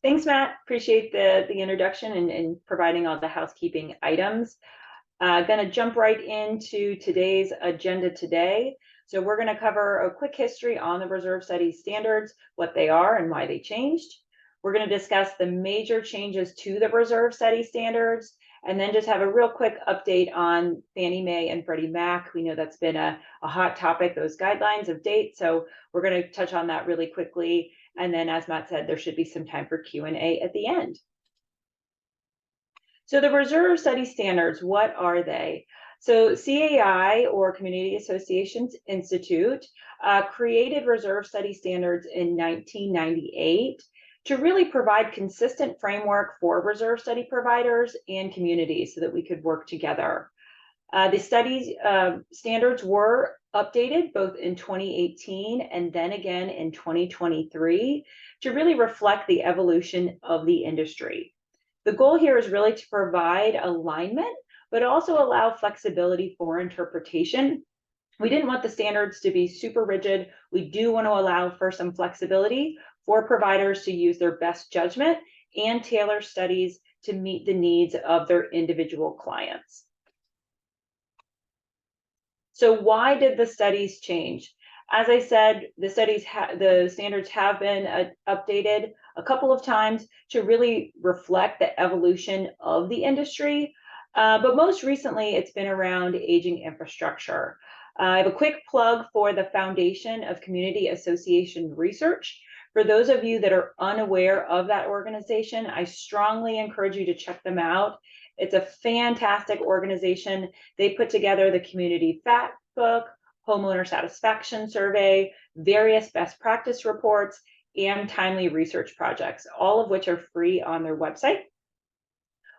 Thanks, Matt. Appreciate the introduction and providing all the housekeeping items. Going to jump right into today's agenda today. So we're going to cover a quick history on the reserve studies standards, what they are and why they changed. We're going to discuss the major changes to the reserve study standards, and then just have a real quick update on Fannie Mae and Freddie Mac. We know that's been a hot topic, those guidelines of date. So we're going to touch on that really quickly. And then, as Matt said, there should be some time for Q&A at the end. So the reserve study standards, what are they? So CAI, or Community Associations Institute, created reserve study standards in 1998 to really provide consistent framework for reserve study providers and communities so that we could work together. The studies standards were updated both in 2018 and then again in 2023 to really reflect the evolution of the industry. The goal here is really to provide alignment, but also allow flexibility for interpretation. We didn't want the standards to be super rigid. We do want to allow for some flexibility for providers to use their best judgment and tailor studies to meet the needs of their individual clients. So why did the studies change? As I said, the standards have been updated a couple of times to really reflect the evolution of the industry. But most recently, it's been around aging infrastructure. I have a quick plug for the Foundation of Community Association Research. For those of you that are unaware of that organization, I strongly encourage you to check them out. It's a fantastic organization. They put together the Community Fact Book, Homeowner Satisfaction Survey, various best practice reports, and timely research projects, all of which are free on their website.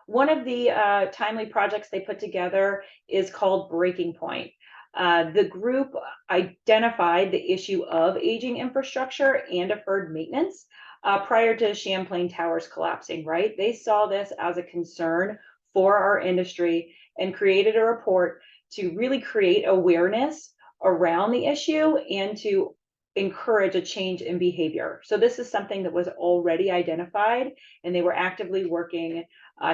One of the timely projects they put together is called Breaking Point. The group identified the issue of aging infrastructure and deferred maintenance prior to Champlain Towers collapsing, right? They saw this as a concern for our industry and created a report to really create awareness around the issue and to encourage a change in behavior. So this is something that was already identified, and they were actively working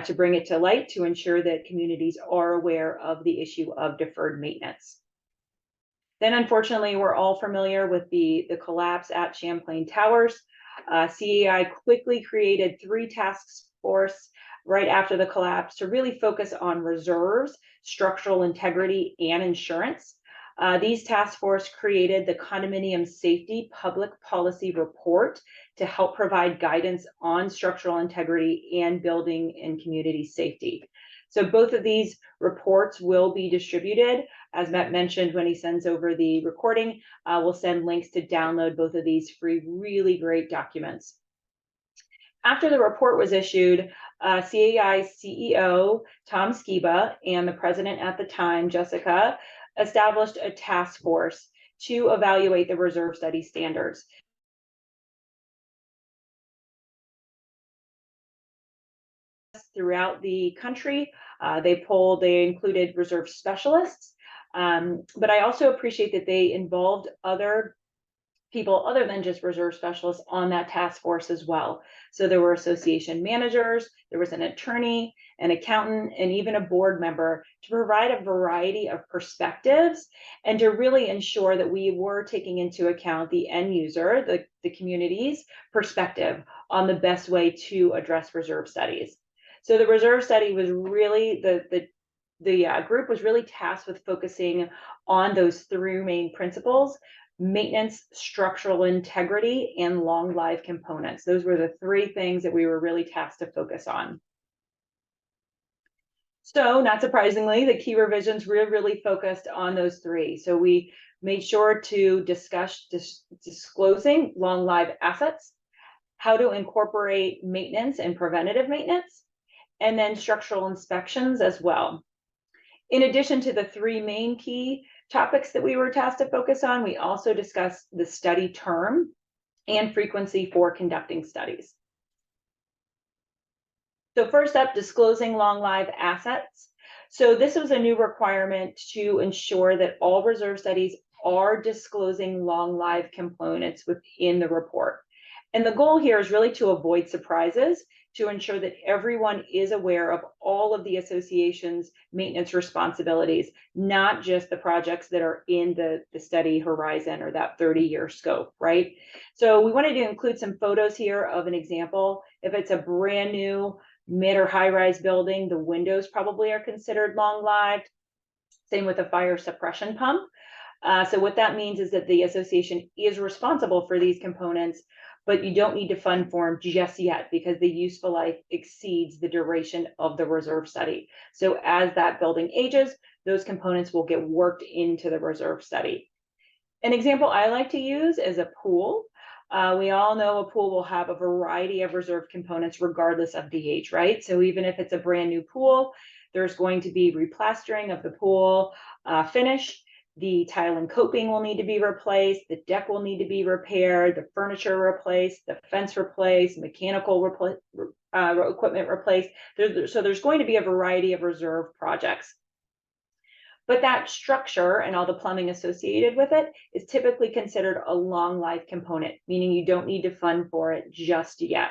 to bring it to light to ensure that communities are aware of the issue of deferred maintenance. Then, unfortunately, we're all familiar with the collapse at Champlain Towers. CAI quickly created 3 task forces right after the collapse to really focus on reserves, structural integrity, and insurance. These task forces created the Condominium Safety Public Policy Report to help provide guidance on structural integrity and building and community safety. So both of these reports will be distributed. As Matt mentioned when he sends over the recording, we'll send links to download both of these free, really great documents. After the report was issued, CAI's CEO, Tom Skiba, and the president at the time, Jessica, established a task force to evaluate the reserve study standards. Throughout the country, they included reserve specialists, but I also appreciate that they involved other people other than just reserve specialists on that task force as well. So there were association managers, there was an attorney, an accountant, and even a board member to provide a variety of perspectives and to really ensure that we were taking into account the end user, the community's perspective on the best way to address reserve studies. So the reserve study was really, the group was really tasked with focusing on those 3 main principles: maintenance, structural integrity, and long life components. Those were the 3 things that we were really tasked to focus on. So not surprisingly, the key revisions were really focused on those 3. So we made sure to discuss disclosing long life assets, how to incorporate maintenance and preventative maintenance, and then structural inspections as well. In addition to the 3 main key topics that we were tasked to focus on, we also discussed the study term and frequency for conducting studies. So first up, disclosing long-lived assets. So this was a new requirement to ensure that all reserve studies are disclosing long-lived components within the report. And the goal here is really to avoid surprises, to ensure that everyone is aware of all of the association's maintenance responsibilities, not just the projects that are in the study horizon or that 30-year scope, right? So we wanted to include some photos here of an example. If it's a brand new mid or high-rise building, the windows probably are considered long-lived. Same with a fire suppression pump. So what that means is that the association is responsible for these components, but you don't need to fund for them just yet because the useful life exceeds the duration of the reserve study. So as that building ages, those components will get worked into the reserve study. An example I like to use is a pool. We all know a pool will have a variety of reserve components regardless of the age, right? So even if it's a brand new pool, there's going to be replastering of the pool finish. The tile and coping will need to be replaced. The deck will need to be repaired. The furniture replaced. The fence replaced. Mechanical equipment replaced. So there's going to be a variety of reserve projects. But that structure and all the plumbing associated with it is typically considered a long life component, meaning you don't need to fund for it just yet.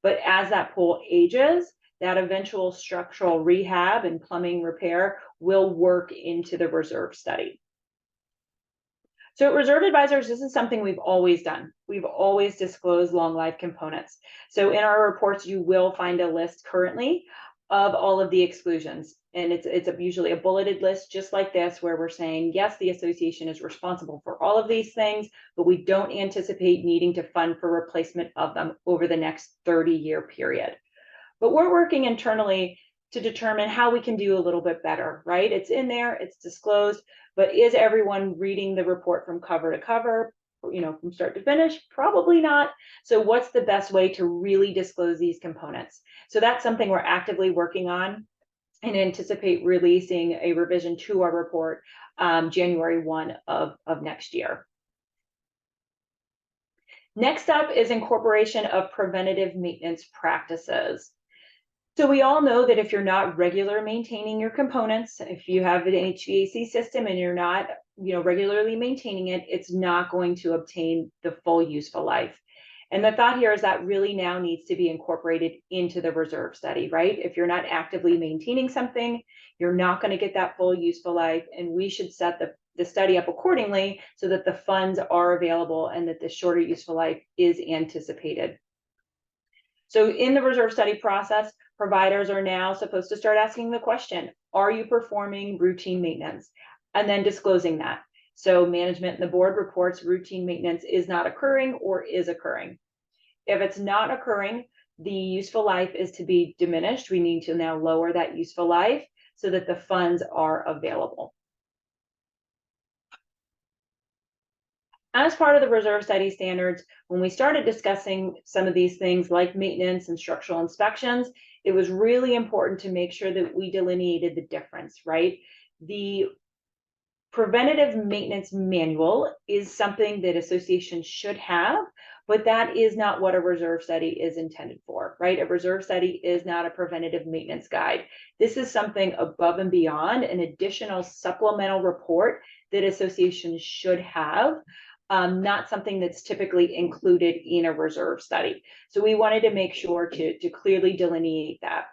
But as that pool ages, that eventual structural rehab and plumbing repair will work into the reserve study. So at Reserve Advisors, this is something we've always done. We've always disclosed long life components. So in our reports, you will find a list currently of all of the exclusions. And it's usually a bulleted list just like this, where we're saying, yes, the association is responsible for all of these things, but we don't anticipate needing to fund for replacement of them over the next 30-year period. But we're working internally to determine how we can do a little bit better, right? It's in there, it's disclosed, but is everyone reading the report from cover to cover, from start to finish? Probably not. So what's the best way to really disclose these components? So that's something we're actively working on and anticipate releasing a revision to our report January 1 of next year. Next up is incorporation of preventative maintenance practices. So we all know that if you're not regularly maintaining your components, if you have an HVAC system and you're not, regularly maintaining it, it's not going to obtain the full useful life. And the thought here is that really now needs to be incorporated into the reserve study, right? If you're not actively maintaining something, you're not going to get that full useful life, and we should set the study up accordingly so that the funds are available and that the shorter useful life is anticipated. So in the reserve study process, providers are now supposed to start asking the question, are you performing routine maintenance? And then disclosing that. So management and the board reports routine maintenance is not occurring or is occurring. If it's not occurring, the useful life is to be diminished. We need to now lower that useful life so that the funds are available. As part of the reserve study standards, when we started discussing some of these things like maintenance and structural inspections, it was really important to make sure that we delineated the difference, right? The preventative maintenance manual is something that associations should have, but that is not what a reserve study is intended for, right? A reserve study is not a preventative maintenance guide. This is something above and beyond, an additional supplemental report that associations should have. Not something that's typically included in a reserve study. So we wanted to make sure to clearly delineate that.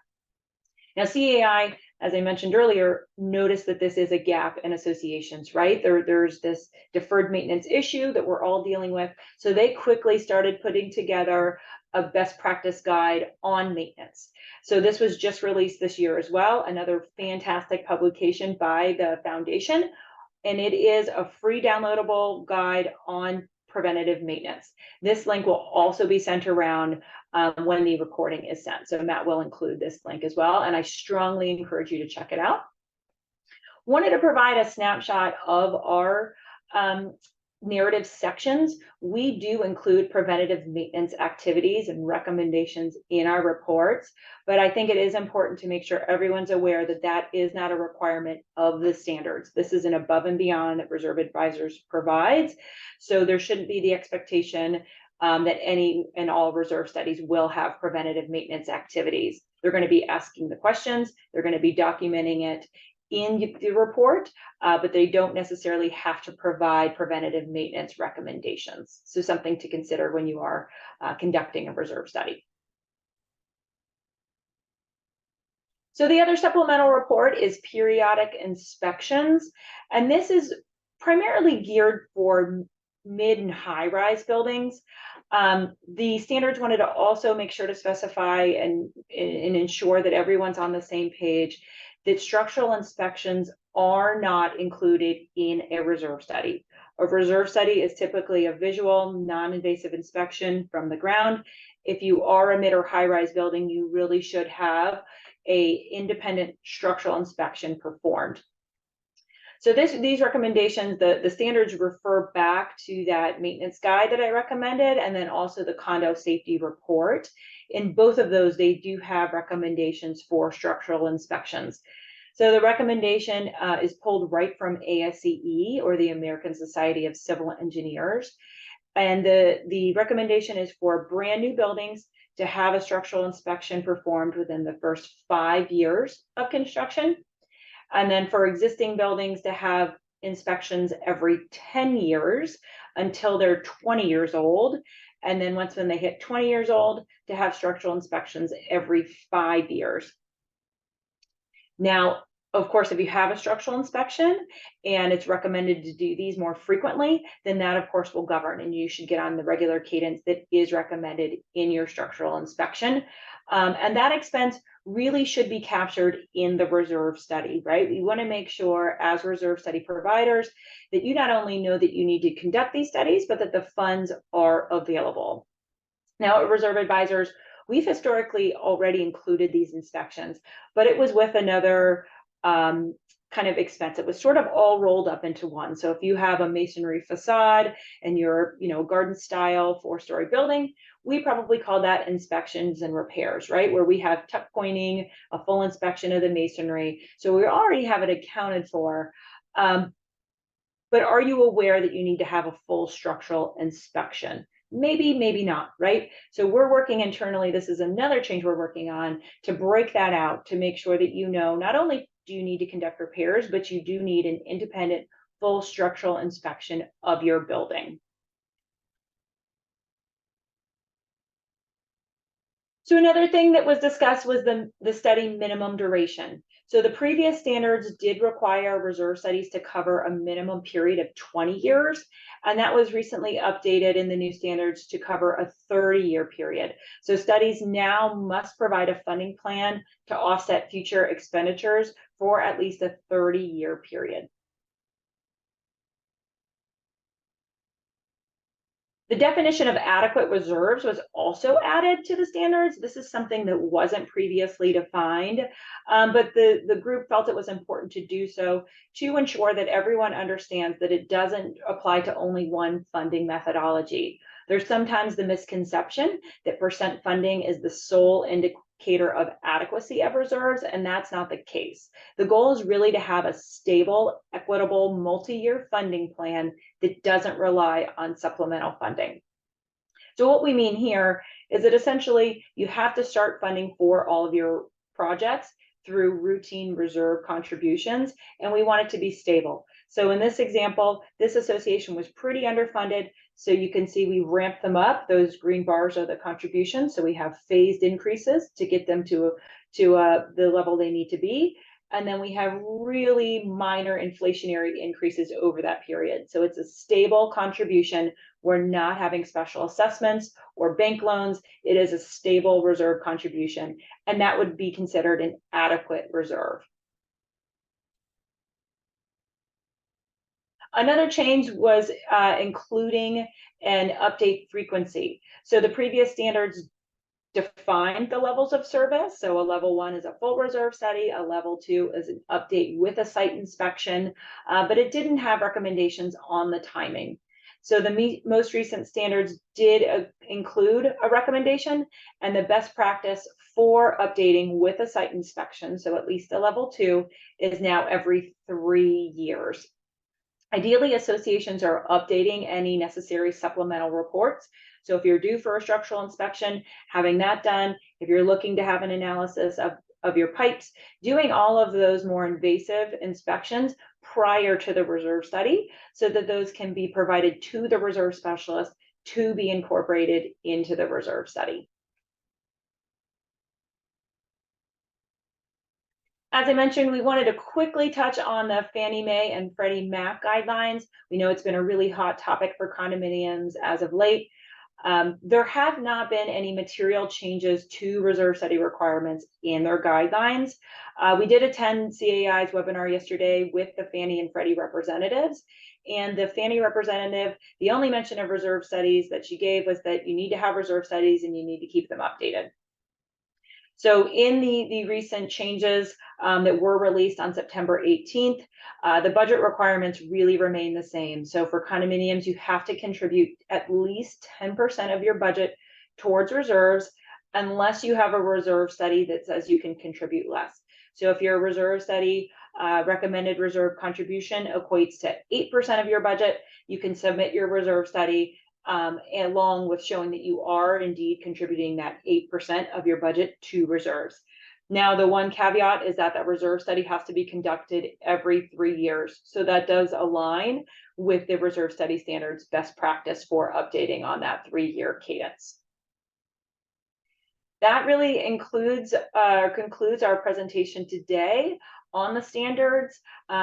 Now, CAI, as I mentioned earlier, noticed that this is a gap in associations, right? There's this deferred maintenance issue that we're all dealing with. So they quickly started putting together a best practice guide on maintenance. So this was just released this year as well, another fantastic publication by the foundation. And it is a free downloadable guide on preventative maintenance. This link will also be sent around when the recording is sent. So Matt will include this link as well, and I strongly encourage you to check it out. Wanted to provide a snapshot of our narrative sections. We do include preventative maintenance activities and recommendations in our reports, but I think it is important to make sure everyone's aware that that is not a requirement of the standards. This is an above and beyond that Reserve Advisors provides. So there shouldn't be the expectation that any and all reserve studies will have preventative maintenance activities. They're going to be asking the questions, they're going to be documenting it, in the report, but they don't necessarily have to provide preventative maintenance recommendations. So something to consider when you are conducting a reserve study. So the other supplemental report is periodic inspections, and this is primarily geared for mid and high-rise buildings. The standards wanted to also make sure to specify and ensure that everyone's on the same page, that structural inspections are not included in a reserve study. A reserve study is typically a visual, non-invasive inspection from the ground. If you are a mid or high-rise building, you really should have an independent structural inspection performed. So these recommendations, the standards refer back to that maintenance guide that I recommended, and then also the condo safety report. In both of those, they do have recommendations for structural inspections. So the recommendation is pulled right from ASCE, or the American Society of Civil Engineers. And the recommendation is for brand new buildings to have a structural inspection performed within the first 5 years of construction. And then for existing buildings to have inspections every 10 years until they're 20 years old. And then when they hit 20 years old, to have structural inspections every 5 years. Now, of course, if you have a structural inspection and it's recommended to do these more frequently, then that, of course, will govern, and you should get on the regular cadence that is recommended in your structural inspection. And that expense really should be captured in the reserve study, right? We want to make sure, as reserve study providers, that you not only know that you need to conduct these studies, but that the funds are available. Now, at Reserve Advisors, we've historically already included these inspections, but it was with another kind of expense. It was sort of all rolled up into one. So if you have a masonry facade and you're, garden style 4-story building, we probably call that inspections and repairs, right? Where we have tuck pointing, a full inspection of the masonry. So we already have it accounted for. But are you aware that you need to have a full structural inspection? Maybe, maybe not, right? So we're working internally. This is another change we're working on to break that out, to make sure that not only do you need to conduct repairs, but you do need an independent full structural inspection of your building. So another thing that was discussed was the study minimum duration. So the previous standards did require reserve studies to cover a minimum period of 20 years, and that was recently updated in the new standards to cover a 30-year period. So studies now must provide a funding plan to offset future expenditures for at least a 30-year period. The definition of adequate reserves was also added to the standards. This is something that wasn't previously defined, but the group felt it was important to do so to ensure that everyone understands that it doesn't apply to only one funding methodology. There's sometimes the misconception that percent funding is the sole indicator of adequacy of reserves, and that's not the case. The goal is really to have a stable, equitable, multi-year funding plan that doesn't rely on supplemental funding. So what we mean here is that essentially you have to start funding for all of your projects through routine reserve contributions, and we want it to be stable. So in this example, this association was pretty underfunded. So you can see we ramped them up. Those green bars are the contributions. So we have phased increases to get them to the level they need to be. And then we have really minor inflationary increases over that period. So it's a stable contribution. We're not having special assessments or bank loans. It is a stable reserve contribution, and that would be considered an adequate reserve. Another change was including an update frequency. So the previous standards defined the levels of service. So a level 1 is a full reserve study, a level 2 is an update with a site inspection, but it didn't have recommendations on the timing. So the most recent standards did include a recommendation, and the best practice for updating with a site inspection, so at least a level 2, is now every 3 years. Ideally, associations are updating any necessary supplemental reports. So if you're due for a structural inspection, having that done. If you're looking to have an analysis of of your pipes, doing all of those more invasive inspections prior to the reserve study so that those can be provided to the reserve specialist to be incorporated into the reserve study. As I mentioned, we wanted to quickly touch on the Fannie Mae and Freddie Mac guidelines. We know it's been a really hot topic for condominiums as of late. There have not been any material changes to reserve study requirements in their guidelines. We did attend CAI's webinar yesterday with the Fannie and Freddie representatives. And the Fannie representative, the only mention of reserve studies that she gave was that you need to have reserve studies and you need to keep them updated. So in the recent changes that were released on September 18th, the budget requirements really remain the same. So for condominiums, you have to contribute at least 10% of your budget towards reserves, unless you have a reserve study that says you can contribute less. So if your reserve study recommended reserve contribution equates to 8% of your budget, you can submit your reserve study along with showing that you are indeed contributing that 8% of your budget to reserves. Now, the one caveat is that reserve study has to be conducted every 3 years. So that does align with the reserve study standards best practice for updating on that 3-year cadence. That really concludes our presentation today on the standards.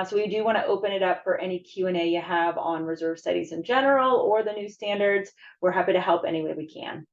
So we do want to open it up for any Q&A you have on reserve studies in general or the new standards. We're happy to help any way we can.